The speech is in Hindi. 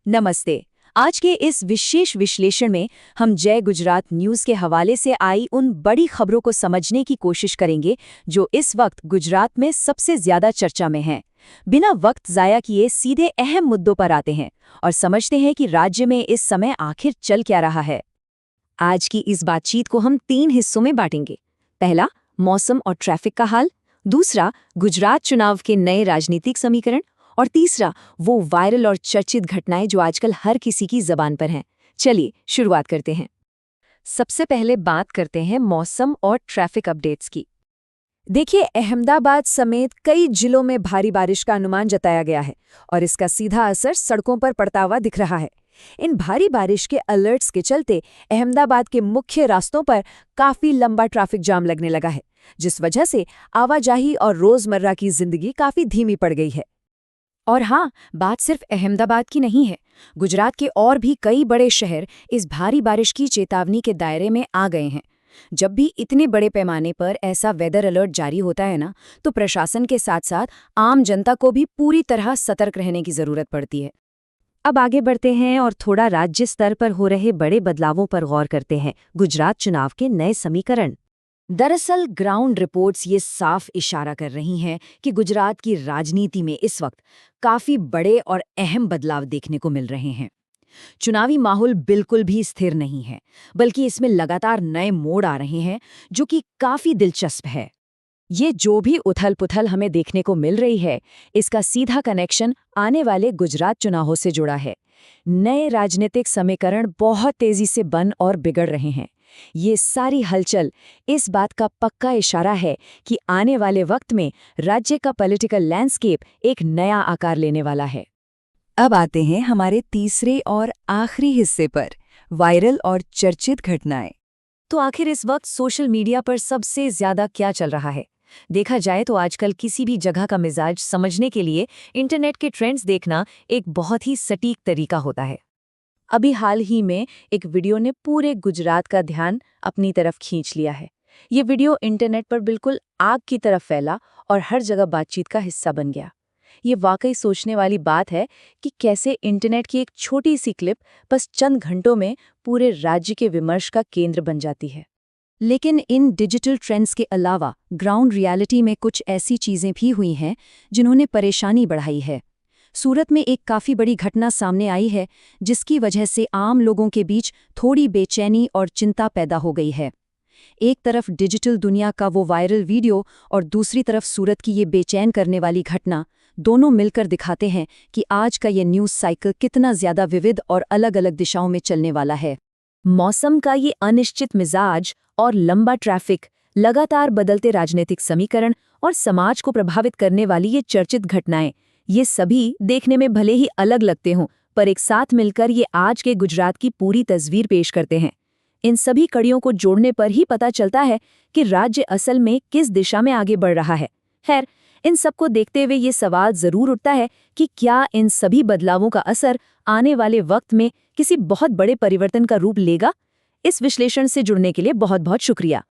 नमस्ते। आज के इस विशेष विश्लेषण में हम जय गुजरात न्यूज़ के हवाले से आई उन बड़ी खबरों को समझने की कोशिश करेंगे जो इस वक्त गुजरात में सबसे ज्यादा चर्चा में हैं। बिना वक्त जाया किए सीधे अहम मुद्दों पर आते हैं और समझते हैं कि राज्य में इस समय आखिर चल क्या रहा है। आज की इस बातचीत को हम 3 हिस्सों में बांटेंगे। पहला, मौसम और ट्रैफिक का हाल। दूसरा, गुजरात चुनाव के नए राजनीतिक समीकरण। और तीसरा, वो वायरल और चर्चित घटनाएं जो आजकल हर किसी की जबान पर हैं। चलिए शुरुआत करते हैं। सबसे पहले बात करते हैं मौसम और ट्रैफिक अपडेट्स की। देखिए, अहमदाबाद समेत कई जिलों में भारी बारिश का अनुमान जताया गया है और इसका सीधा असर सड़कों पर पड़ता हुआ दिख रहा है। इन भारी बारिश के अलर्ट्स के चलते अहमदाबाद के मुख्य रास्तों पर काफी लंबा ट्रैफिक जाम लगने लगा है, जिस वजह से आवाजाही और रोजमर्रा की जिंदगी काफी धीमी पड़ गई है। और हाँ, बात सिर्फ अहमदाबाद की नहीं है। गुजरात के और भी कई बड़े शहर इस भारी बारिश की चेतावनी के दायरे में आ गए हैं। जब भी इतने बड़े पैमाने पर ऐसा वेदर अलर्ट जारी होता है ना, तो प्रशासन के साथ साथ आम जनता को भी पूरी तरह सतर्क रहने की जरूरत पड़ती है। अब आगे बढ़ते हैं और थोड़ा राज्य स्तर पर हो रहे बड़े बदलावों पर गौर करते हैं। गुजरात चुनाव के नए समीकरण। दरअसल ग्राउंड रिपोर्ट्स ये साफ इशारा कर रही हैं कि गुजरात की राजनीति में इस वक्त काफी बड़े और अहम बदलाव देखने को मिल रहे हैं। चुनावी माहौल बिल्कुल भी स्थिर नहीं है, बल्कि इसमें लगातार नए मोड़ आ रहे हैं, जो कि काफी दिलचस्प है। ये जो भी उथल-पुथल हमें देखने को मिल रही है, इसका सीधा कनेक्शन आने वाले गुजरात चुनावों से जुड़ा है। नए राजनीतिक समीकरण बहुत तेजी से बन और बिगड़ रहे हैं। ये सारी हलचल इस बात का पक्का इशारा है कि आने वाले वक्त में राज्य का पॉलिटिकल लैंडस्केप एक नया आकार लेने वाला है। अब आते हैं हमारे तीसरे और आखिरी हिस्से पर, वायरल और चर्चित घटनाएं। तो आखिर इस वक्त सोशल मीडिया पर सबसे ज्यादा क्या चल रहा है? देखा जाए तो आजकल किसी भी जगह का मिजाज समझने के लिए इंटरनेट के ट्रेंड्स देखना एक बहुत ही सटीक तरीका होता है। अभी हाल ही में एक वीडियो ने पूरे गुजरात का ध्यान अपनी तरफ खींच लिया है। ये वीडियो इंटरनेट पर बिल्कुल आग की तरफ फैला और हर जगह बातचीत का हिस्सा बन गया। ये वाकई सोचने वाली बात है कि कैसे इंटरनेट की एक छोटी सी क्लिप बस चंद घंटों में पूरे राज्य के विमर्श का केंद्र बन जाती है। लेकिन इन डिजिटल ट्रेंड्स के अलावा ग्राउंड रियलिटी में कुछ ऐसी चीजें भी हुई हैं जिन्होंने परेशानी बढ़ाई है। सूरत में एक काफी बड़ी घटना सामने आई है, जिसकी वजह से आम लोगों के बीच थोड़ी बेचैनी और चिंता पैदा हो गई है। एक तरफ डिजिटल दुनिया का वो वायरल वीडियो और दूसरी तरफ सूरत की ये बेचैन करने वाली घटना, दोनों मिलकर दिखाते हैं कि आज का ये न्यूज़ साइकिल कितना ज्यादा विविध और अलग-अलग दिशाओं में चलने वाला है। मौसम का ये अनिश्चित मिजाज और लंबा ट्रैफिक, लगातार बदलते राजनीतिक समीकरण और समाज को प्रभावित करने वाली ये चर्चित घटनाएं, ये सभी देखने में भले ही अलग लगते हों, पर एक साथ मिलकर ये आज के गुजरात की पूरी तस्वीर पेश करते हैं। इन सभी कड़ियों को जोड़ने पर ही पता चलता है कि राज्य असल में किस दिशा में आगे बढ़ रहा है। खैर, इन सबको देखते हुए ये सवाल जरूर उठता है कि क्या इन सभी बदलावों का असर आने वाले वक्त में किसी बहुत बड़े परिवर्तन का रूप लेगा? इस विश्लेषण से जुड़ने के लिए बहुत बहुत शुक्रिया।